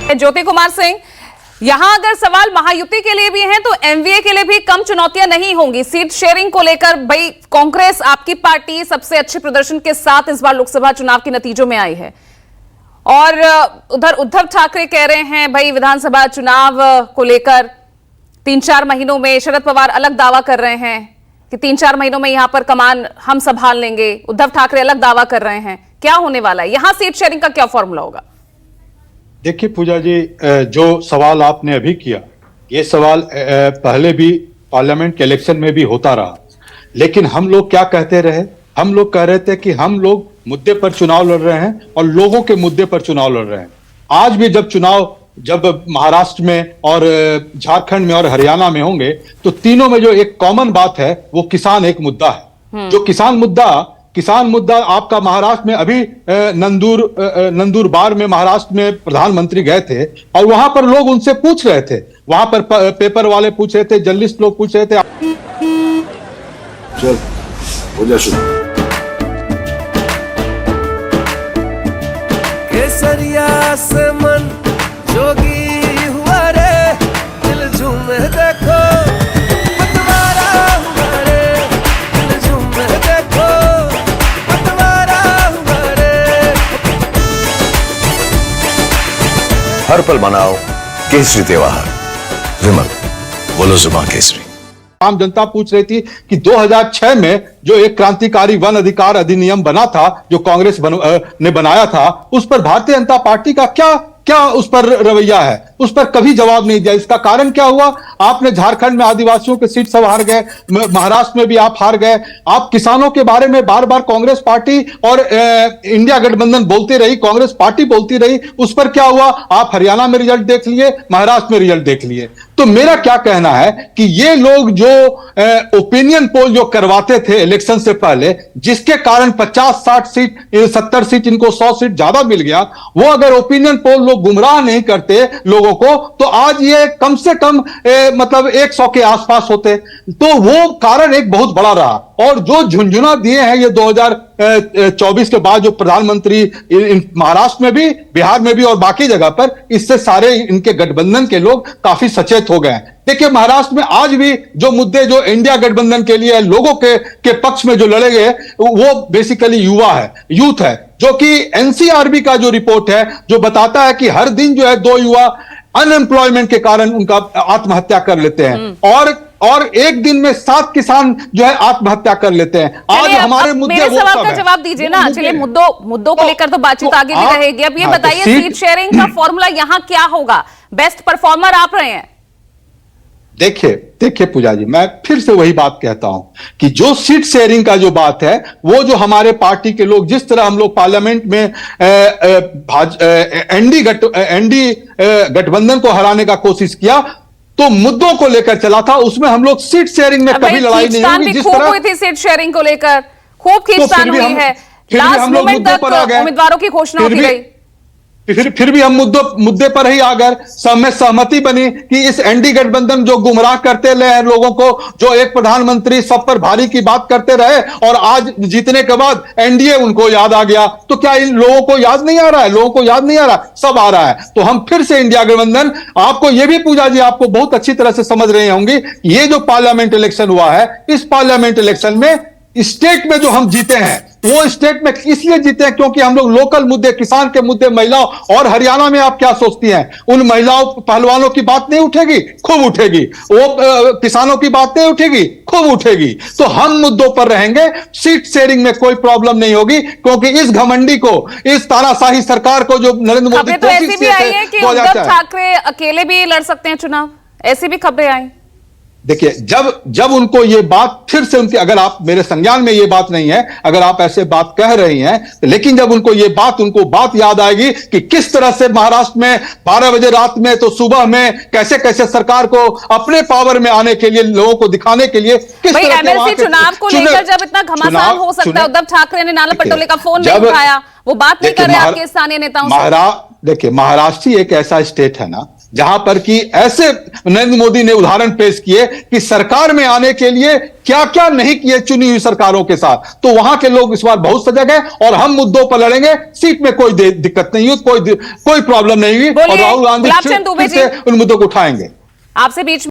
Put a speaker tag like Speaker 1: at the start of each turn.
Speaker 1: ज्योति कुमार सिंह, यहां अगर सवाल महायुति के लिए भी है तो एमवीए के लिए भी कम चुनौतियां नहीं होंगी। सीट शेयरिंग को लेकर भाई कांग्रेस आपकी पार्टी सबसे अच्छे प्रदर्शन के साथ इस बार लोकसभा चुनाव के नतीजों में आई है, और उधर उद्धव ठाकरे कह रहे हैं भाई विधानसभा चुनाव को लेकर 3-4 महीनों में, शरद पवार अलग दावा कर रहे हैं कि 3-4 महीनों में यहां पर कमान हम संभाल लेंगे, उद्धव ठाकरे अलग दावा कर रहे हैं। क्या होने वाला है यहां, सीट शेयरिंग का क्या फॉर्मूला होगा?
Speaker 2: देखिए पूजा जी, जो सवाल आपने अभी किया, ये सवाल पहले भी पार्लियामेंट के इलेक्शन में भी होता रहा, लेकिन हम लोग क्या कहते रहे? हम लोग कह रहे थे कि हम लोग मुद्दे पर चुनाव लड़ रहे हैं और लोगों के मुद्दे पर चुनाव लड़ रहे हैं। आज भी जब महाराष्ट्र में और झारखंड में और हरियाणा में होंगे तो तीनों में जो एक कॉमन बात है वो किसान एक मुद्दा है। जो किसान मुद्दा आपका महाराष्ट्र में अभी नंदुरबार में महाराष्ट्र में प्रधानमंत्री गए थे और वहां पर लोग उनसे पूछ रहे थे, वहां पर पेपर वाले पूछ रहे थे, जर्नलिस्ट लोग पूछ रहे थे।
Speaker 3: चल हो जा शुरू।
Speaker 4: केसरिया से मन जोगी हुआ रे, दिल झूमे देखो पतवारा हुआ रे, दिल झूमे देखो पतवारा हुआ रे।
Speaker 3: हर पल मनाओ केसरी त्योहार। विमल, बोलो जुबान केसरी।
Speaker 2: आम जनता पूछ रही थी कि 2006 में जो एक क्रांतिकारी वन अधिकार अधिनियम बना था, जो कांग्रेस ने बनाया था, उस पर भारतीय जनता पार्टी का क्या उस पर रवैया है? उस पर कभी जवाब नहीं दिया। इसका कारण क्या हुआ? आपने झारखंड में आदिवासियों के सीट सब हार गए, महाराष्ट्र में भी आप हार गए। आप किसानों के बारे में बार बार कांग्रेस पार्टी और इंडिया गठबंधन बोलती रही, कांग्रेस पार्टी बोलती रही, उस पर क्या हुआ? आप हरियाणा में रिजल्ट देख लिए, महाराष्ट्र में रिजल्ट देख लिए। तो मेरा क्या कहना है कि ये लोग जो ओपिनियन पोल जो करवाते थे इलेक्शन से पहले, जिसके कारण 50-60 सीट 70 सीट इनको 100 सीट ज्यादा मिल गया, वो अगर ओपिनियन पोल लोग गुमराह नहीं करते लोगों को तो आज ये कम से कम मतलब 100 के आसपास होते। तो वो कारण एक बहुत बड़ा रहा। और जो झुंझुना दिए हैं ये 2024 के बाद जो प्रधानमंत्री महाराष्ट्र में भी, बिहार में भी और बाकी जगह पर, इससे सारे इनके गठबंधन के लोग काफी सचेत हो गए हैं। देखिए महाराष्ट्र में आज भी जो मुद्दे जो इंडिया गठबंधन के लिए लोगों के पक्ष में जो लड़े गए वो बेसिकली यूथ है, जो कि एनसीआरबी का जो रिपोर्ट है जो बताता है कि हर दिन जो है 2 युवा अनएम्प्लॉयमेंट के कारण उनका आत्महत्या कर लेते हैं और एक दिन में 7 किसान जो है आत्महत्या कर लेते हैं। आज हमारे मुद्दे
Speaker 1: मेरे सवाल का जवाब दीजिए ना। चलिए मुद्दों को लेकर तो बातचीत आगे भी रहेगी। अब ये बताइए सीट शेयरिंग का फॉर्मूला यहां क्या होगा? बेस्ट परफॉर्मर आप रहे हैं।
Speaker 2: देखिए पूजा जी, मैं फिर से वही बात कहता हूं कि जो सीट शेयरिंग का जो बात है, वो जो हमारे पार्टी के लोग, जिस तरह हम लोग पार्लियामेंट में एनडी गठबंधन को हराने का कोशिश किया तो मुद्दों को लेकर चला था, उसमें हम लोग सीट शेयरिंग में कभी लड़ाई नहीं हुई। जिस तरह
Speaker 1: हुई थी सीट शेयरिंग को लेकर, खूब खींचतान हुई है, लास्ट मोमेंट तक उम्मीदवारों की घोषणा होती रही।
Speaker 2: फिर भी हम मुद्दे पर ही आ गए। सब में सहमति बनी कि इस एनडी गठबंधन जो गुमराह करते रहे लोगों को, जो एक प्रधानमंत्री सब पर भारी की बात करते रहे और आज जीतने के बाद एनडीए उनको याद आ गया, तो क्या इन लोगों को याद नहीं आ रहा है? लोगों को याद नहीं आ रहा, सब आ रहा है। तो हम फिर से इंडिया गठबंधन, आपको ये भी पूजा जी आपको बहुत अच्छी तरह से समझ रहे होंगे, ये जो पार्लियामेंट इलेक्शन हुआ है, इस पार्लियामेंट इलेक्शन में स्टेट में जो हम जीते हैं, वो स्टेट में इसलिए जीते हैं क्योंकि हम लोग लोकल मुद्दे, किसान के मुद्दे, महिलाओं, और हरियाणा में आप क्या सोचती हैं? उन महिलाओं पहलवानों की बात नहीं उठेगी? खूब उठेगी। वो किसानों की बात नहीं उठेगी? खूब उठेगी। तो हम मुद्दों पर रहेंगे, सीट शेयरिंग में कोई प्रॉब्लम नहीं होगी, क्योंकि इस घमंडी को, इस तानाशाही सरकार को जो नरेंद्र मोदी
Speaker 1: तो ऐसी भी आई है कि उद्धव ठाकरे अकेले भी लड़ सकते हैं चुनाव, ऐसी भी खबरें आई।
Speaker 2: देखिए जब उनको ये बात फिर से उनकी, अगर आप मेरे संज्ञान में ये बात नहीं है, अगर आप ऐसे बात कह रही हैं, लेकिन जब उनको ये बात याद आएगी कि किस तरह से महाराष्ट्र में 12 बजे रात में तो सुबह में कैसे सरकार को अपने पावर में आने के लिए, लोगों को दिखाने के लिए किस तरह
Speaker 1: एमएलसी चुनाव को लेकर जब इतना घमासान हो सकता है, उद्धव ठाकरे ने नाना पटोले का फोन नहीं उठाया, वो बात नहीं कर रहे आपके स्थानीय नेताओं से।
Speaker 2: देखिए महाराष्ट्र ही एक ऐसा स्टेट है ना जहां पर कि ऐसे नरेंद्र मोदी ने उदाहरण पेश किए कि सरकार में आने के लिए क्या क्या नहीं किए चुनी हुई सरकारों के साथ, तो वहां के लोग इस बार बहुत सजग हैं और हम मुद्दों पर लड़ेंगे। सीट में कोई दिक्कत नहीं हुई, कोई प्रॉब्लम नहीं हुई और राहुल गांधी फिर से उन मुद्दों को उठाएंगे।
Speaker 1: आपसे बीच